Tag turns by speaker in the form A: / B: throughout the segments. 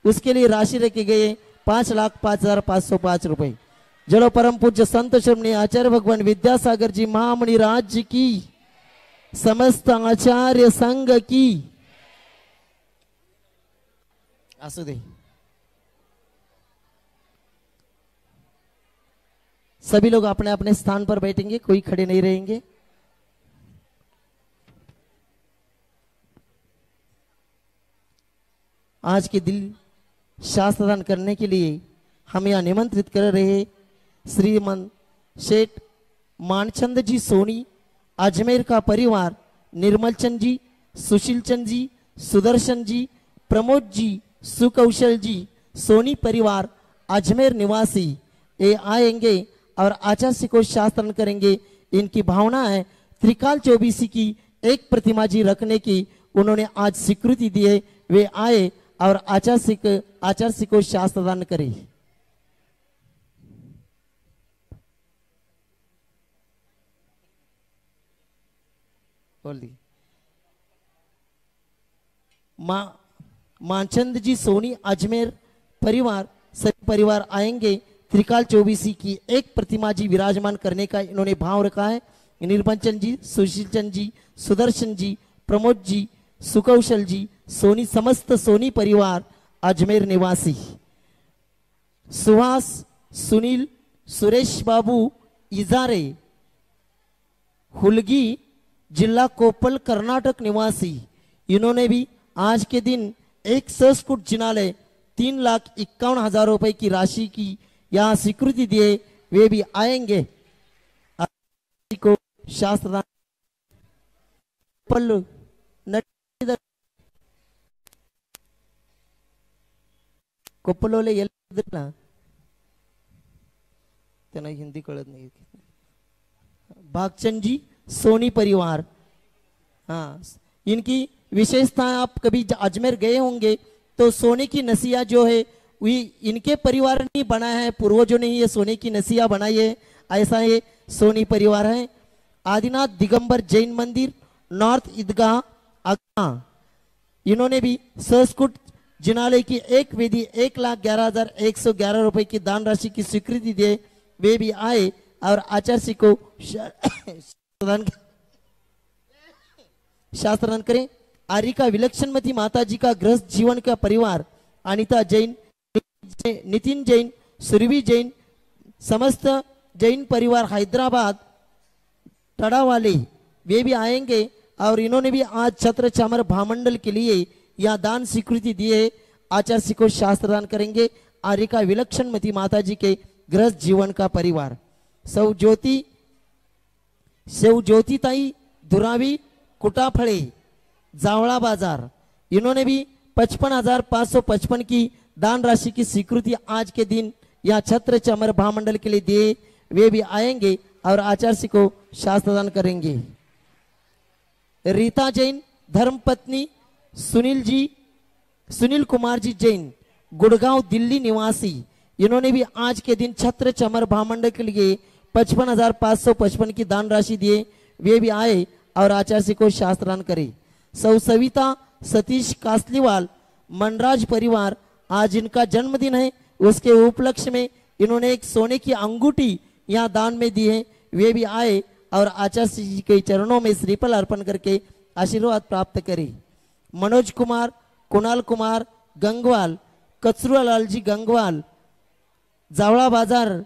A: उसके लिए राशि रखे गए 5,05,505 रुपए। जलो परम पूज्य संत श्रमणी आचार्य भगवान विद्यासागर जी महामणि राज्य की, समस्त आचार्य संघ की। आसू दे, सभी लोग अपने अपने स्थान पर बैठेंगे, कोई खड़े नहीं रहेंगे। आज के दिन शास्त्रदान करने के लिए हम यहाँ निमंत्रित कर रहे श्रीमन शेठ मानचंद जी सोनी, अजमेर का परिवार, निर्मल चंद जी, सुशील चंद जी, सुदर्शन जी, प्रमोद जी, सुकौशल जी, सोनी परिवार अजमेर निवासी, ये आएंगे और आचार्य को शास्त्रदान करेंगे। इनकी भावना है त्रिकाल चौबीसी की एक प्रतिमा जी रखने की, उन्होंने आज स्वीकृति दी है। वे आए और आचार्य को शास्त्रदान करें। बोल दी मानचंद जी सोनी अजमेर परिवार, सभी परिवार आएंगे। त्रिकाल चौबीसी की एक प्रतिमा जी विराजमान करने का इन्होंने भाव रखा है। निर्मल चंद जी, सुशील चंद जी, सुदर्शन जी, प्रमोद जी, सुकौशल जी, सोनी, समस्त सोनी परिवार अजमेर निवासी, सुहास, सुनील, सुरेश बाबू इजारे, हुलगी, जिला कोप्पल कर्नाटक निवासी, इन्होंने भी आज के दिन एक संस्कृत जिनालय 3,51,000 रुपए की राशि की यहाँ स्वीकृति दिए। वे भी आएंगे को शास्त्रदान। पल्लू कोप्पलोले त्यांना हिंदी कळत नहीं। भागचंद जी सोनी परिवार, हाँ, इनकी विशेषता आप कभी अजमेर गए होंगे तो सोने की नसिया जो है वही इनके परिवार ने बनाया है, पूर्वजों ने ये सोने की नसिया बनाई है। ऐसा ये सोनी परिवार है। आदिनाथ दिगंबर जैन मंदिर, नॉर्थ ईदगाह अगना, इन्होंने भी संस्कृत जिनालय की एक वेदी 1,11,111 रुपए की दान राशि की स्वीकृति दिए। वे भी आए और आचार्य को शास्त्रदान करें। आरिका विलक्षणमती माता जी का गृहस्थ जीवन का परिवार, अनिता जैन, नितिन जैन, सुरभि जैन, समस्त जैन परिवार हैदराबाद टड़ा वाले, वे भी आएंगे और इन्होंने भी आज छत्र चामर भामंडल के लिए यह दान स्वीकृति दिए। आचार्य को शास्त्रदान करेंगे। आरिका विलक्षणमती माता जी के गृहस्थ जीवन का परिवार, सौ ज्योतिताई दुरावी कुटाफड़े जावड़ा बाजार, इन्होंने भी 55,555 की दान राशि की स्वीकृति आज के दिन यह छत्र चामर भामंडल के लिए दिए। वे भी आएंगे और आचार्य को शास्त्रदान करेंगे। रीता जैन धर्मपत्नी, सुनील कुमार जी जैन, गुड़गांव दिल्ली निवासी, इन्होंने भी आज के दिन छत्र चमर भामंडल के लिए 55,555 की दान राशि दिए। वे भी आए और आचार्य को शास्त्रदान करे। सौ सविता सतीश कासलीवाल मनराज परिवार, आज इनका जन्मदिन है, उसके उपलक्ष्य में इन्होंने एक सोने की अंगूठी यहाँ दान में दी है। वे भी आए और आचार्य जी के चरणों में श्रीफल अर्पण करके आशीर्वाद प्राप्त करें। मनोज कुमार, कुणाल कुमार गंगवाल, कचरूलाल जी गंगवाल जावड़ा बाजार,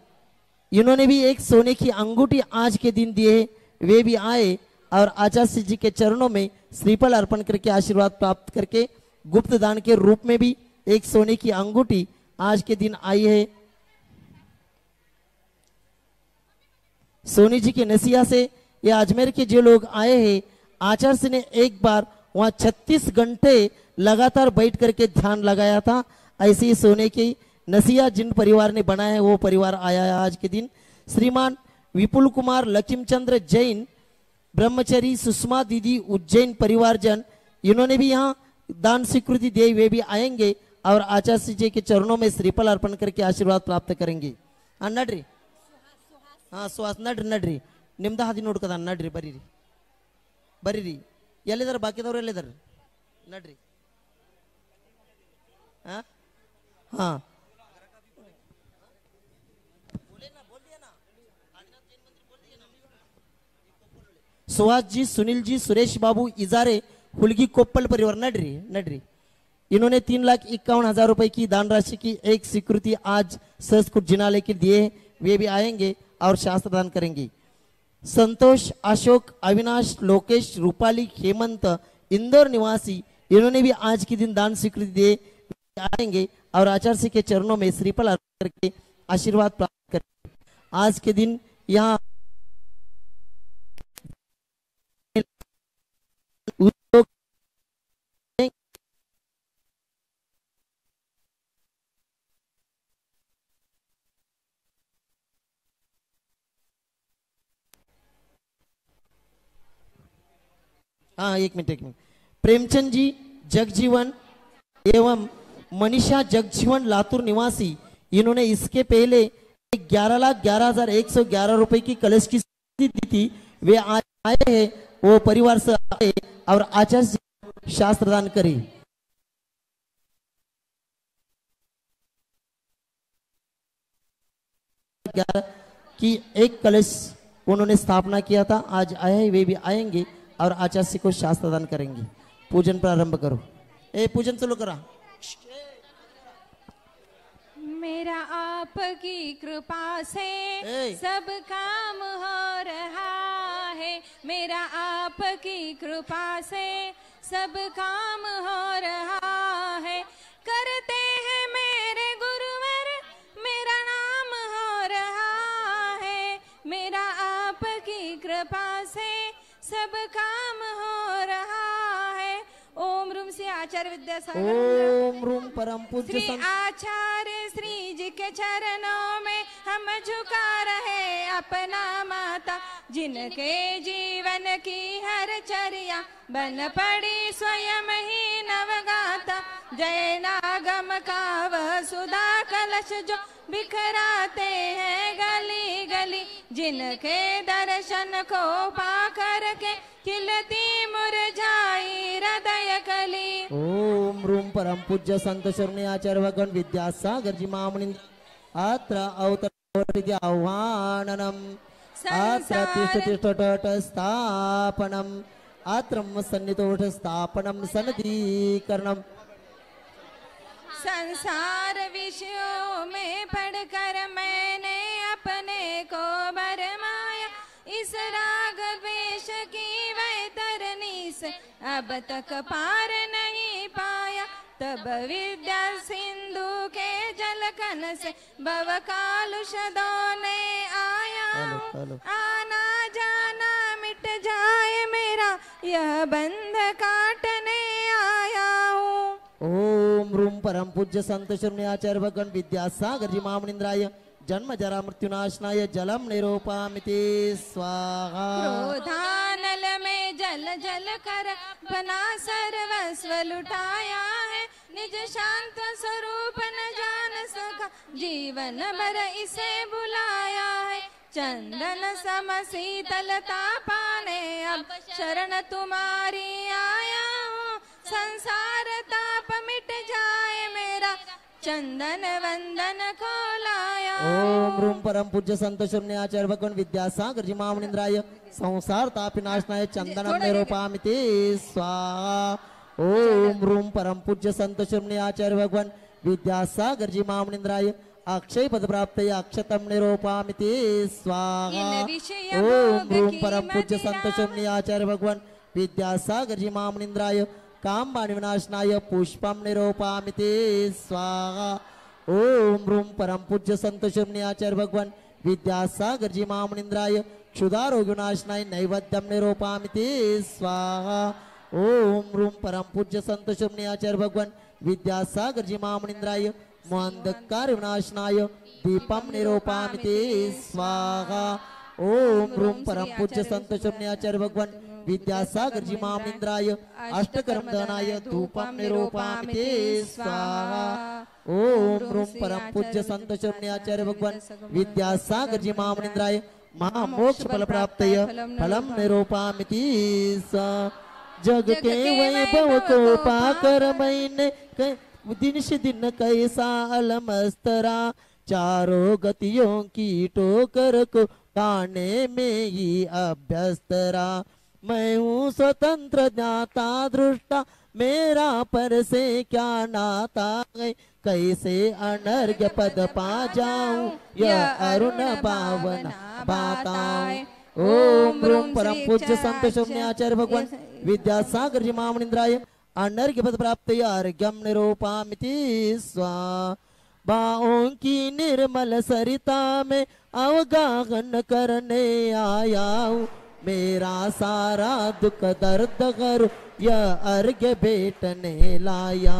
A: इन्होंने भी एक सोने की अंगूठी आज के दिन दिए। वे भी आए और आचार्य जी के चरणों में श्रीफल अर्पण करके आशीर्वाद प्राप्त करके गुप्त दान के रूप में भी एक सोने की अंगूठी आज के दिन आई है। सोनी जी के नसिया से ये अजमेर के जो लोग आए हैं, आचार्य ने एक बार वहां 36 घंटे लगातार बैठ करके ध्यान लगाया था। ऐसे ही सोने की नसिया जिन परिवार ने बनाया है वो परिवार आया है आज के दिन। श्रीमान विपुल कुमार लक्ष्मीचंद्र जैन ब्रह्मचरी, सुषमा दीदी उज्जैन परिवारजन, इन्होंने भी यहाँ दान स्वीकृति दी। वे भी आएंगे और आचार्य जी के चरणों में श्रीफल अर्पण करके आशीर्वाद प्राप्त करेंगे। नड्री, हाँ सुहास नड्री निम्दा हाथी नोड़कदा नड्री बरीरी ಎಲ್ಲಿದ್ದಾರೆ ಬಾಕಿದವರು ಎಲ್ಲಿದ್ದಾರೆ ನಡ್ರಿ. हाँ सुहास जी, सुनील जी, सुरेश बाबू इजारे, हुलगी कोप्पल परिवार नडरी नडरी, इन्होंने 3,51,000 रुपए की दान राशि की एक स्वीकृति आज संस्कृत जिनालय के दिए। वे भी आएंगे और शास्त्र दान करेंगे। संतोष, अशोक, अविनाश, लोकेश, रूपाली, हेमंत, इंदौर निवासी, इन्होंने भी आज के दिन दान स्वीकृति दिए। आएंगे और आचार्य के चरणों में श्रीफल अर्पण करके आशीर्वाद प्राप्त करेंगे। आज के दिन यहाँ हाँ एक मिनट प्रेमचंद जी जगजीवन एवं मनीषा जगजीवन लातूर निवासी, इन्होंने इसके पहले 11,11,111 रुपए की कलश की दी थी। वे आज आए हैं, वो परिवार से आए और आचार्य शास्त्र दान करे। की एक कलश उन्होंने स्थापना किया था, आज आए वे भी आएंगे और आचार्य को शास्त्र दान करेंगे। पूजन प्रारंभ करो। पूजन चलो करा।
B: मेरा आपकी कृपा से सब काम हो रहा है। मेरा आपकी कृपा से सब काम हो रहा है। करते हैं मेरे गुरुवर, मेरा नाम हो रहा है। मेरा आपकी कृपा से सब काम हो रहा है। ओम रूम श्री आचार्य विद्यासागर,
A: ओम रूम परम पूज्य
B: श्री आचार्य श्री जी के चरणों में हम झुका रहे अपना माता। जिनके जीवन की हर चर्या बन पड़ी स्वयं ही नवगाता। जय नागम का वह सुधा कलश जो बिखराते हैं गली गली। जिनके दर्शन को पा करके खिलती मुरझाई हृदय कली।
A: ओम रूम परम पूज्य संत शरणी आचार्य भगवान विद्यासागर जी महामुनि अत्र अवतरति आह्वाननम अत्र तिष्ठतिष्ठट स्थापनम अत्र सन्निधोठ स्थापनम सन्निधिकरणम।
B: संसार विषयों में पढ़कर मैंने अपने को भरमाया। इस राग द्वेष की वैतरणी से अब तक पार नहीं पाया। तब विद्या सिंधु के जलकन से भव कालुष धोने आया। आना जाना मिट जाए मेरा, यह बंध काटने आया हूँ।
A: ओम रूम परम पूज्य संत शरणी आचार्य भगवान विद्यासागर जी महामुनिंद्राय जन्म जरा मृत्युनाशनाय जलम निरूपामिति स्वाहा।
B: क्रोधानल में जल जल कर बना सर्वस्व लुटाया है। निज शांत स्वरूप न जान सका, जीवन भर इसे बुलाया है। चंदन सम शीतलता पाने अब शरण तुम्हारी आया हूँ। संसार ताप मिट जाए मेरा, चंदन वंदन को लाया।
A: ओम रूम परम पूज्य संत शरणी आचार्य भगवान विद्यासागर जी महामुनिंद्राय संसार तापिनाशनाय चंदनम निरूपामिति स्वाहा। ओम रूम परम पूज्य संत शरणी आचार्य भगवान विद्यासागर जी महामुनिंद्राय अक्षय पद प्राप्त अक्षतम निरूपामिति स्वाहा। ओम रूम परम पूज्य संत शरणी आचार्य भगवान विद्यासागर जी महामुनिंद्राय काम बाण विनाशनाय पुष्पम निरूपामिति स्वाहा। ओम रूम परम पूज्य संत शरणी आचार्य भगवान विद्यासागर जी महामुनिंद्राय क्षुधा रोग विनाशनाय नैवेद्यम निरूपामिति स्वाहा। ओम रूम परम पूज्य संत शरणी आचार्य भगवान विद्यासागर जी महामुनिंद्राय मोहंधकार विनाशनाय दीपम निरूपामिति स्वाहा। ओम रूम परम पूज्य संत शरणी आचार्य भगवान विद्यासागर जी महामुनिंद्राय अष्टकर्म दानाय धूपम निरूपामिति स्वाहा। ओम रूम परम पूज्य संत शरणी आचार्य भगवान विद्यासागर जी महामुनिंद्राय महामोक्ष फल प्राप्तय फलम निरूपामिति स्वाहा। जग के वैभव को पाकर मैंने दिन से दिन कैसा अलमस्तरा, चारों गतियों की टोकर को गाने में ही अभ्यस्तरा। मैं हूँ स्वतंत्र ज्ञाता दृष्टा, मेरा पर से क्या नाता, कैसे अनर्घ्य पद पा जाऊं, यह अरुण भावना बताऊं। ओम रूम परम पूज्य संत शून्य आचार्य भगवान विद्यासागर जी महामनिंद्राय अनर्घ्य पद प्राप्त अर्घ्यम निरूपामिति स्वा। बाहों की निर्मल सरिता में अवगाहन करने आया हूँ, मेरा सारा दुख दर्द कर यह अर्घ्य भेटने लाया।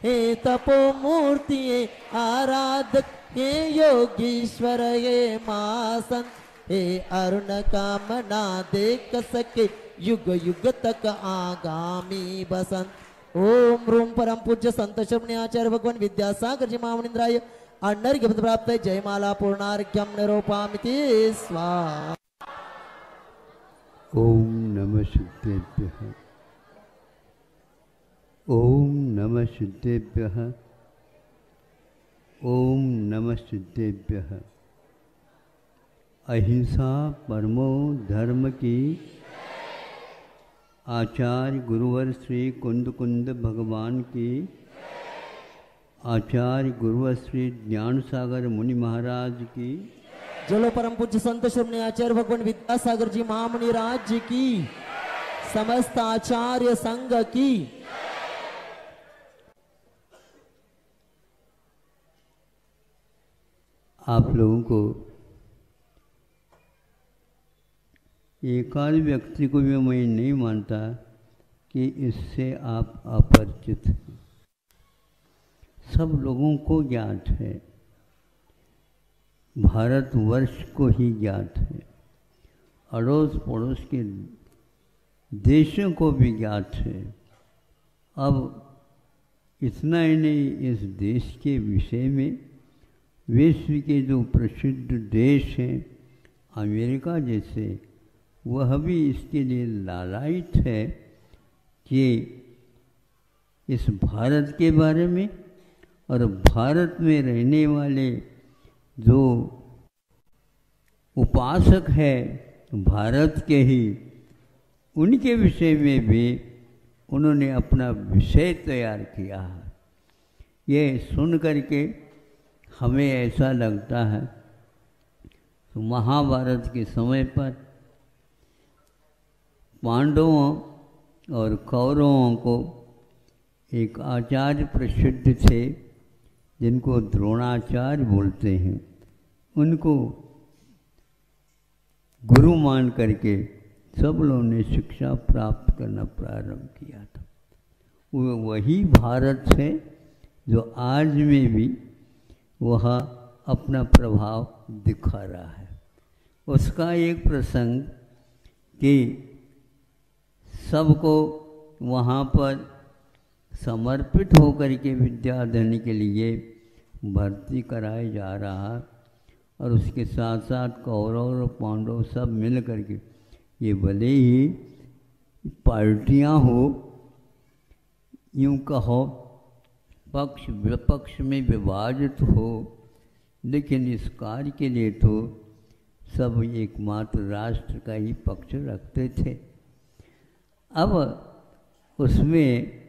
A: हे तपो मूर्ति आराधक, हे योगीश्वर, हे मासन, हे अरुण कामना देख सके युग युग तक आगामी बसंत। ओम रूम परम पूज्य संत शून्य आचार्य भगवान विद्यासागर जी महामनिंद्राय अनर्घ्य पद प्राप्त जयमाला पूर्णार्घ्यम निरूपामिति स्वाहा।
C: ओम नमः सिद्धेभ्यः, ओम नमः सिद्धेभ्यः, ओम नमः सिद्धेभ्यः। अहिंसा परमो धर्म की। आचार्य गुरुवर श्री कुंद कुंद भगवान की। आचार्य गुरुवर श्री ज्ञान सागर मुनि महाराज की।
A: जलो परम पूज्य संत श्रमणे आचार्य भगवान विद्यासागर जी महामुनि राज जी की, समस्त आचार्य संघ की।
C: आप लोगों को एकाध व्यक्ति को भी मैं नहीं मानता कि इससे आप अपरिचित हैं। सब लोगों को ज्ञात है, भारतवर्ष को ही ज्ञात है, अड़ोस पड़ोस के देशों को भी ज्ञात है। अब इतना ही नहीं, इस देश के विषय में विश्व के जो प्रसिद्ध देश हैं, अमेरिका जैसे, वह भी इसके लिए लालायित है कि इस भारत के बारे में और भारत में रहने वाले जो उपासक है भारत के ही, उनके विषय में भी उन्होंने अपना विषय तैयार किया है। ये सुन करके हमें ऐसा लगता है तो महाभारत के समय पर पांडवों और कौरवों को एक आचार्य प्रसिद्ध थे जिनको द्रोणाचार्य बोलते हैं, उनको गुरु मान करके सब लोगों ने शिक्षा प्राप्त करना प्रारंभ किया था। वो वही भारत है जो आज में भी वह अपना प्रभाव दिखा रहा है। उसका एक प्रसंग कि सबको वहाँ पर समर्पित होकर के विद्या अध्ययन के लिए भर्ती कराया जा रहा, और उसके साथ साथ कौरव और पांडव सब मिल करके, ये भले ही पार्टियाँ हो, यूँ कहो पक्ष विपक्ष में विभाजित हो, लेकिन इस कार्य के लिए तो सब एकमात्र राष्ट्र का ही पक्ष रखते थे। अब उसमें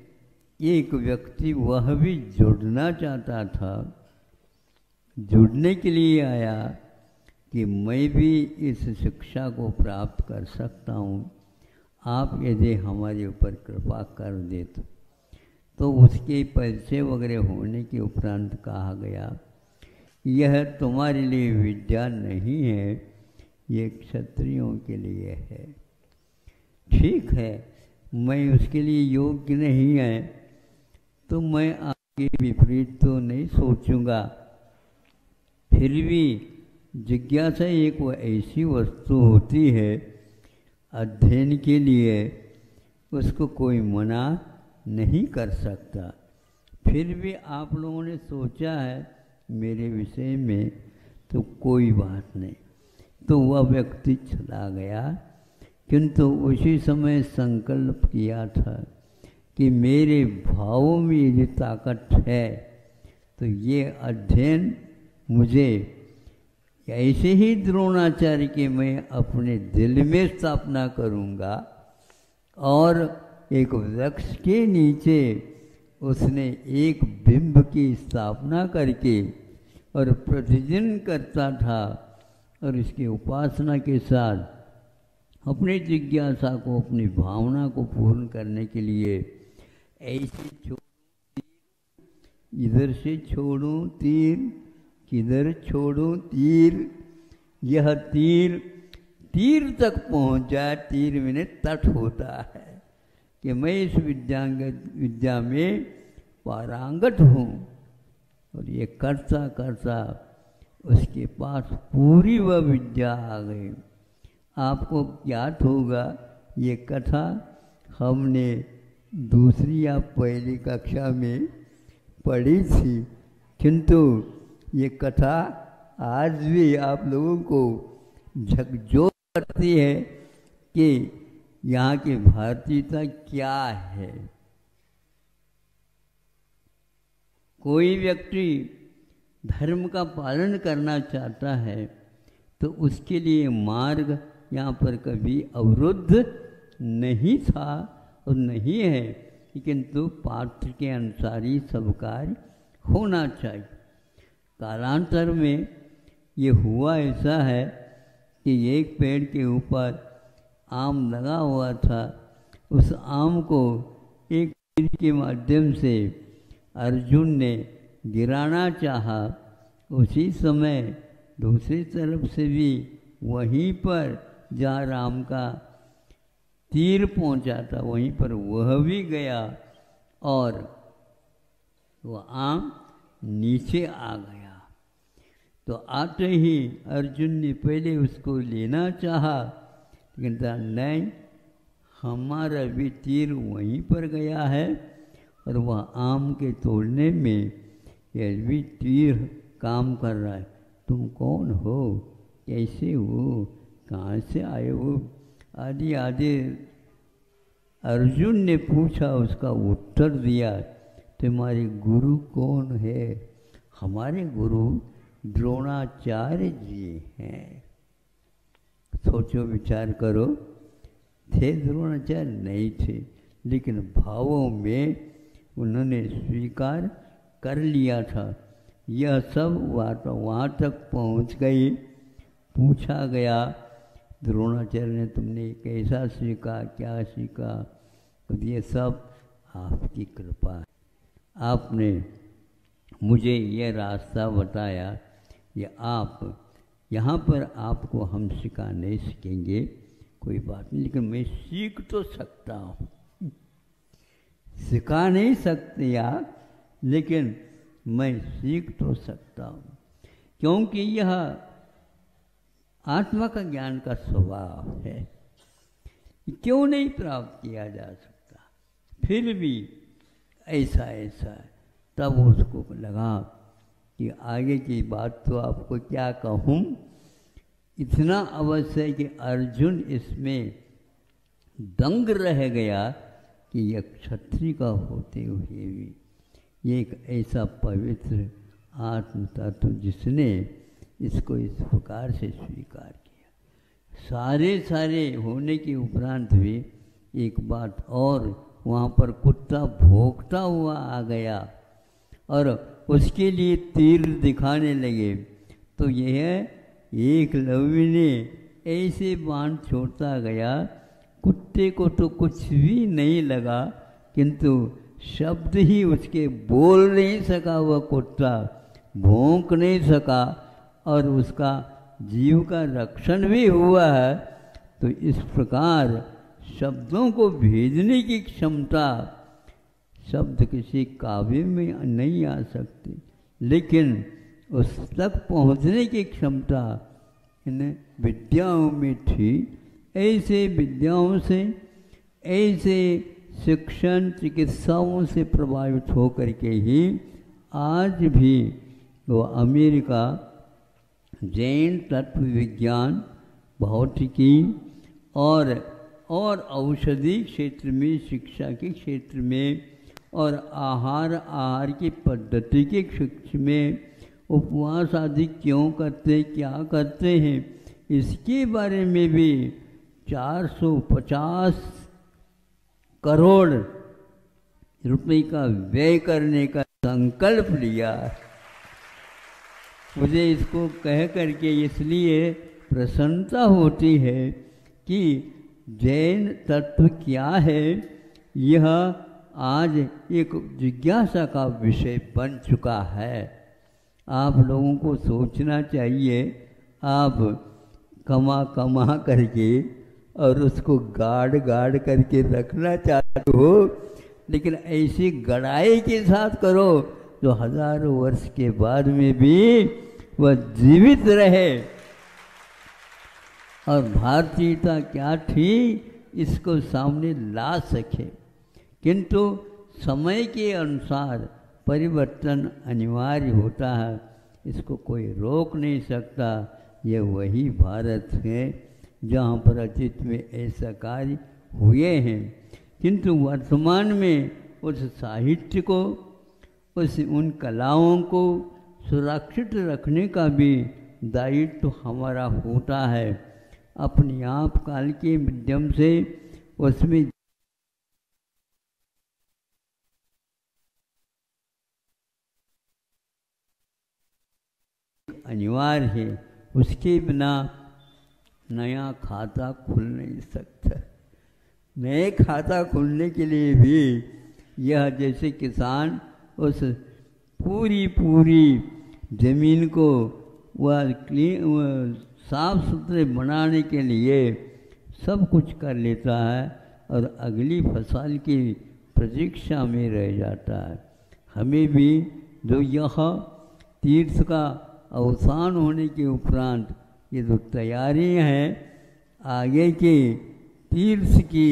C: एक व्यक्ति वह भी जुड़ना चाहता था, जुड़ने के लिए आया कि मैं भी इस शिक्षा को प्राप्त कर सकता हूँ, आप यदि हमारे ऊपर कृपा कर दे तो उसके परिचय वगैरह होने के उपरांत कहा गया, यह तुम्हारे लिए विद्या नहीं है, ये क्षत्रियों के लिए है। ठीक है, मैं उसके लिए योग्य नहीं है तो मैं आगे विपरीत तो नहीं सोचूंगा, फिर भी जिज्ञासा एक वो ऐसी वस्तु होती है अध्ययन के लिए, उसको कोई मना नहीं कर सकता। फिर भी आप लोगों ने सोचा है मेरे विषय में, तो कोई बात नहीं। तो वह व्यक्ति चला गया, किंतु उसी समय संकल्प किया था कि मेरे भावों में ये ताकत है, तो ये अध्ययन मुझे ऐसे ही द्रोणाचार्य की मैं अपने दिल में स्थापना करूँगा। और एक वृक्ष के नीचे उसने एक बिंब की स्थापना करके और प्रतिदिन करता था, और इसकी उपासना के साथ अपनी जिज्ञासा को, अपनी भावना को पूर्ण करने के लिए ऐसे इधर से छोड़ूं तीर, किधर छोड़ूं तीर, यह तीर तीर तक पहुंच जाए। तीर में तट होता है कि मैं इस विद्या में पारंगत हूँ। और ये करता करता उसके पास पूरी वह विद्या आ गई। आपको ज्ञात होगा ये कथा हमने दूसरी या पहली कक्षा में पढ़ी थी, किंतु ये कथा आज भी आप लोगों को झकझोर करती है कि यहाँ की भारतीयता क्या है। कोई व्यक्ति धर्म का पालन करना चाहता है तो उसके लिए मार्ग यहाँ पर कभी अवरुद्ध नहीं था और नहीं है, किंतु पात्र के अनुसार ही सब कार्य होना चाहिए। कालांतर में ये हुआ ऐसा है कि एक पेड़ के ऊपर आम लगा हुआ था, उस आम को एक तीर के माध्यम से अर्जुन ने गिराना चाहा। उसी समय दूसरी तरफ से भी वहीं पर जहाँ राम का तीर पहुंचा था वहीं पर वह भी गया और वह आम नीचे आ गया। तो आते ही अर्जुन ने पहले उसको लेना चाहा, लेकिन कहा नहीं, हमारा भी तीर वहीं पर गया है और वह आम के तोड़ने में यह भी तीर काम कर रहा है। तुम कौन हो, कैसे हो, कहाँ से आए हो, आदि आदि अर्जुन ने पूछा। उसका उत्तर दिया, तुम्हारे गुरु कौन है? हमारे गुरु द्रोणाचार्य जी हैं। सोचो विचार करो, थे द्रोणाचार्य? नहीं थे, लेकिन भावों में उन्होंने स्वीकार कर लिया था। यह सब वहाँ तक पहुँच गई। पूछा गया द्रोणाचार्य ने, तुमने कैसा सीखा, क्या सीखा? तो ये सब आपकी कृपा है, आपने मुझे ये रास्ता बताया। ये आप यहाँ पर आपको हम सिखा नहीं सकेंगे, कोई बात नहीं, लेकिन मैं सीख तो सकता हूँ। सिखा नहीं सकते यार, लेकिन मैं सीख तो सकता हूँ, क्योंकि यह आत्मा का ज्ञान का स्वभाव है। क्यों नहीं प्राप्त किया जा सकता? फिर भी ऐसा ऐसा है। तब उसको लगा कि आगे की बात तो आपको क्या कहूँ, इतना अवश्य है कि अर्जुन इसमें दंग रह गया कि यह क्षत्रिय का होते हुए भी ये एक ऐसा पवित्र आत्म तत्व जिसने इसको इस प्रकार से स्वीकार किया। सारे होने के उपरांत भी एक बात और, वहाँ पर कुत्ता भौंकता हुआ आ गया और उसके लिए तीर दिखाने लगे। तो यह एकलव्य ने ऐसे बाण छोड़ता गया, कुत्ते को तो कुछ भी नहीं लगा, किंतु शब्द ही उसके बोल नहीं सका, वह कुत्ता भौंक नहीं सका और उसका जीव का रक्षण भी हुआ है। तो इस प्रकार शब्दों को भेजने की क्षमता, शब्द किसी काव्य में नहीं आ सकती, लेकिन उस तक पहुंचने की क्षमता इन विद्याओं में थी। ऐसे विद्याओं से, ऐसे शिक्षण चिकित्साओं से प्रभावित होकर के ही आज भी वो अमेरिका जैन तत्व विज्ञान, भौतिकी और और औषधि क्षेत्र में, शिक्षा के क्षेत्र में, और आहार की पद्धति के क्षेत्र में उपवास आदि क्यों करते, क्या करते हैं, इसके बारे में भी 450 करोड़ रुपए का व्यय करने का संकल्प लिया। मुझे इसको कह करके इसलिए प्रसन्नता होती है कि जैन तत्व क्या है, यह आज एक जिज्ञासा का विषय बन चुका है। आप लोगों को सोचना चाहिए, आप कमा करके और उसको गाड़ करके रखना चाहते हो, लेकिन ऐसी गड़ाई के साथ करो जो हजारों वर्ष के बाद में भी वह जीवित रहे। और भारतीयता क्या थी इसको सामने ला सके, किंतु समय के अनुसार परिवर्तन अनिवार्य होता है, इसको कोई रोक नहीं सकता। यह वही भारत है जहाँ पर अतीत में ऐसा कार्य हुए हैं, किंतु वर्तमान में उस साहित्य को, उन कलाओं को सुरक्षित रखने का भी दायित्व तो हमारा होता है। अपने आप काल के माध्यम से उसमें अनिवार्य है, उसके बिना नया खाता खुल नहीं सकता। नए खाता खुलने के लिए भी यह जैसे किसान उस पूरी जमीन को वह साफ सुथरे बनाने के लिए सब कुछ कर लेता है और अगली फसल की प्रतीक्षा में रह जाता है। हमें भी जो यह तीर्थ का अवसान होने के उपरांत ये जो तैयारियां हैं, आगे के तीर्थ की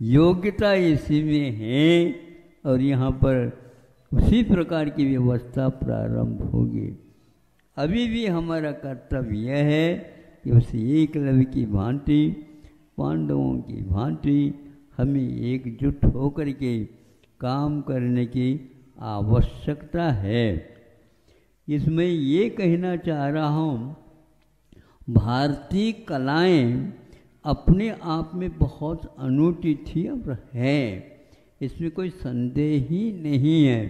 C: योग्यता इसी में है और यहाँ पर उसी प्रकार की व्यवस्था प्रारंभ होगी। अभी भी हमारा कर्तव्य यह है कि उस एकलव्य की भांति, पांडवों की भांति हमें एकजुट होकर के काम करने की आवश्यकता है। इसमें ये कहना चाह रहा हूँ, भारतीय कलाएं अपने आप में बहुत अनूठी थी और हैं, इसमें कोई संदेह ही नहीं है।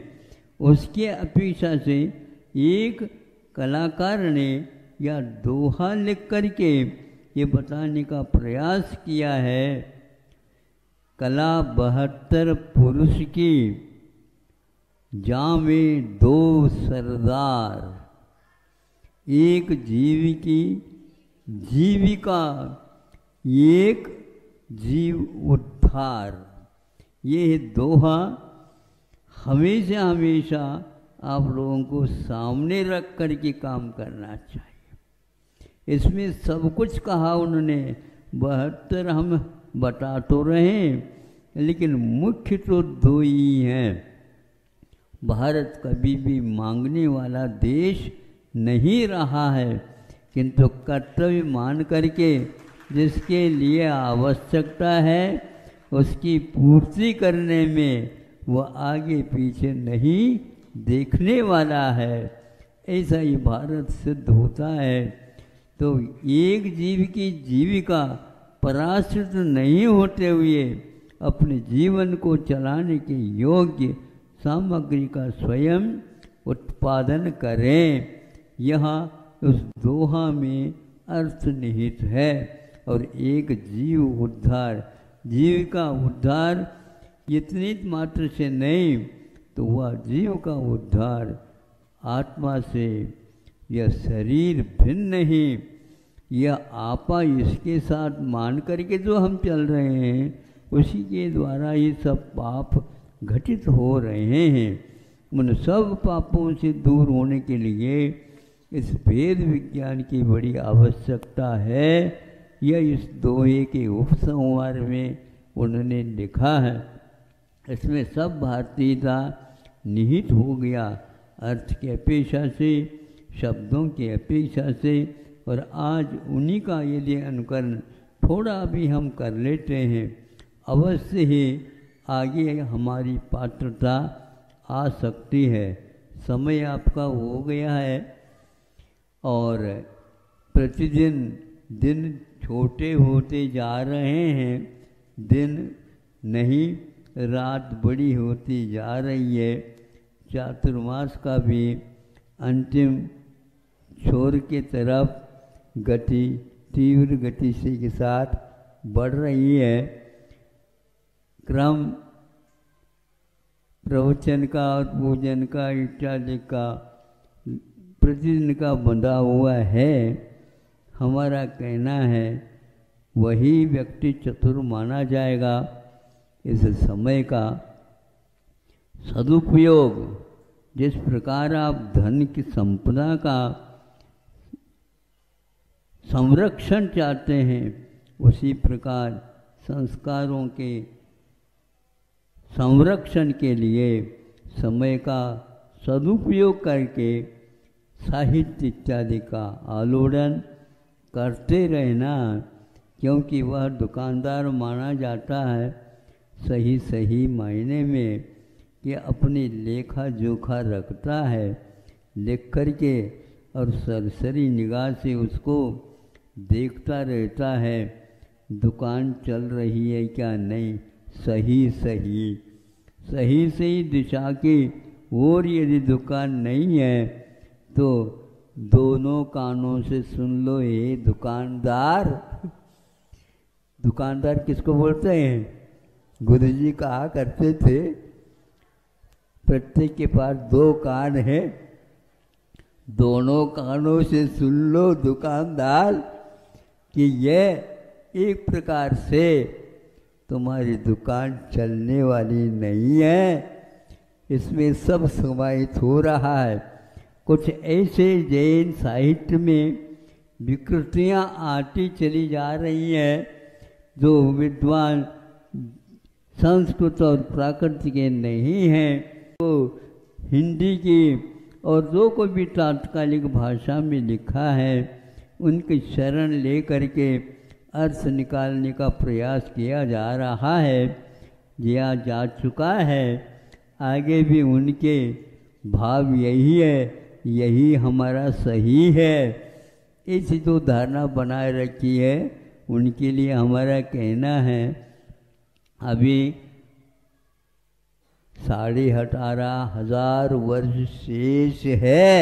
C: उसके अपेक्षा से एक कलाकार ने या दोहा लिख करके ये बताने का प्रयास किया है, कला 72 पुरुष की जामे 2 सरदार, एक जीव की जीविका, एक जीव उद्धार। ये दोहा हमेशा हमेशा आप लोगों को सामने रख कर के काम करना चाहिए। इसमें सब कुछ कहा उन्होंने, 72 हम बता तो रहे, लेकिन मुख्य तो 2 ही हैं। भारत कभी भी मांगने वाला देश नहीं रहा है, किंतु कर्तव्य मान करके जिसके लिए आवश्यकता है उसकी पूर्ति करने में वह आगे पीछे नहीं देखने वाला है। ऐसा ही भारत सिद्ध होता है। तो एक जीव की जीविका पराश्रित नहीं होते हुए अपने जीवन को चलाने के योग्य सामग्री का स्वयं उत्पादन करें, यहाँ उस दोहा में अर्थ निहित है। और एक जीव उद्धार, जीव का उद्धार इतनी मात्र से नहीं, तो वह जीव का उद्धार आत्मा से। यह शरीर भिन्न नहीं, यह आपा इसके साथ मान करके जो हम चल रहे हैं उसी के द्वारा ये सब पाप घटित हो रहे हैं। उन सब पापों से दूर होने के लिए इस वेद विज्ञान की बड़ी आवश्यकता है। यह इस दोहे के उपसंहार में उन्होंने लिखा है। इसमें सब भारतीयता निहित हो गया, अर्थ के अपेक्षा से, शब्दों की अपेक्षा से। और आज उन्हीं का यदि अनुकरण थोड़ा भी हम कर लेते हैं, अवश्य ही आगे हमारी पात्रता आ सकती है। समय आपका हो गया है और प्रतिदिन दिन छोटे होते जा रहे हैं, दिन नहीं रात बड़ी होती जा रही है। चातुर्मास का भी अंतिम छोर के तरफ गति तीव्र गति से के साथ बढ़ रही है। क्रम प्रवचन का और पूजन का इत्यादि का प्रतिदिन का बंधा हुआ है। हमारा कहना है वही व्यक्ति चतुर माना जाएगा। इस समय का सदुपयोग, जिस प्रकार आप धन की संपदा का संरक्षण चाहते हैं, उसी प्रकार संस्कारों के संरक्षण के लिए समय का सदुपयोग करके साहित्य इत्यादि का आलोड़न करते रहना, क्योंकि वह दुकानदार माना जाता है सही सही मायने में कि अपनी लेखा जोखा रखता है, लिख करके और सरसरी निगाह से उसको देखता रहता है दुकान चल रही है क्या नहीं, सही सही सही सही दिशा की ओर यदि दुकान नहीं है तो दोनों कानों से सुन लो ये दुकानदार। दुकानदार किसको बोलते हैं? गुरु जी कहा करते थे प्रत्येक के पास दो कान है, दोनों कानों से सुन लो दुकानदार कि यह एक प्रकार से तुम्हारी दुकान चलने वाली नहीं है, इसमें सब समाहित हो रहा है। कुछ ऐसे जैन साहित्य में विकृतियाँ आती चली जा रही हैं जो विद्वान संस्कृत और प्राकृत के नहीं हैं, तो हिंदी की और जो कोई भी तात्कालिक भाषा में लिखा है उनकी शरण ले करके अर्थ निकालने का प्रयास किया जा रहा है, किया जा चुका है। आगे भी उनके भाव यही है, यही हमारा सही है, ऐसी जो धारणा बनाए रखी है उनके लिए हमारा कहना है अभी 18,500 वर्ष शेष है।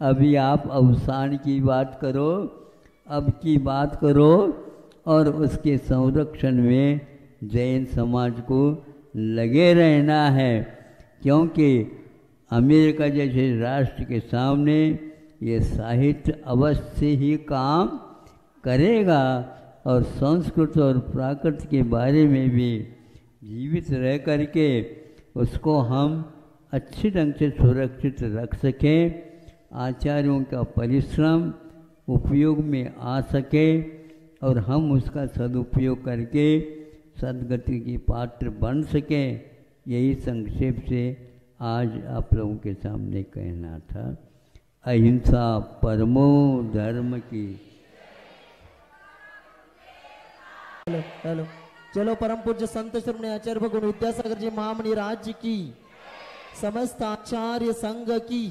C: अभी आप अवसान की बात करो, अब की बात करो और उसके संरक्षण में जैन समाज को लगे रहना है, क्योंकि अमेरिका जैसे राष्ट्र के सामने ये साहित्य अवश्य ही काम करेगा और संस्कृत और प्राकृत के बारे में भी जीवित रह करके उसको हम अच्छे ढंग से सुरक्षित रख सकें, आचार्यों का परिश्रम उपयोग में आ सके और हम उसका सदुपयोग करके सद्गति की पात्र बन सकें। यही संक्षेप से आज आप लोगों के सामने कहना था। अहिंसा परमो धर्म की।
A: हेलो हेलो, चलो परम पूज्य संत श्रमणे आचार्य भगवान विद्यासागर जी महामणि राज्य की, समस्त आचार्य संघ की।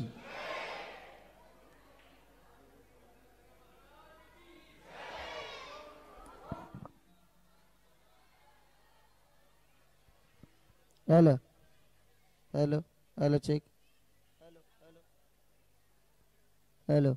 A: Hello hello hello check, hello hello hello.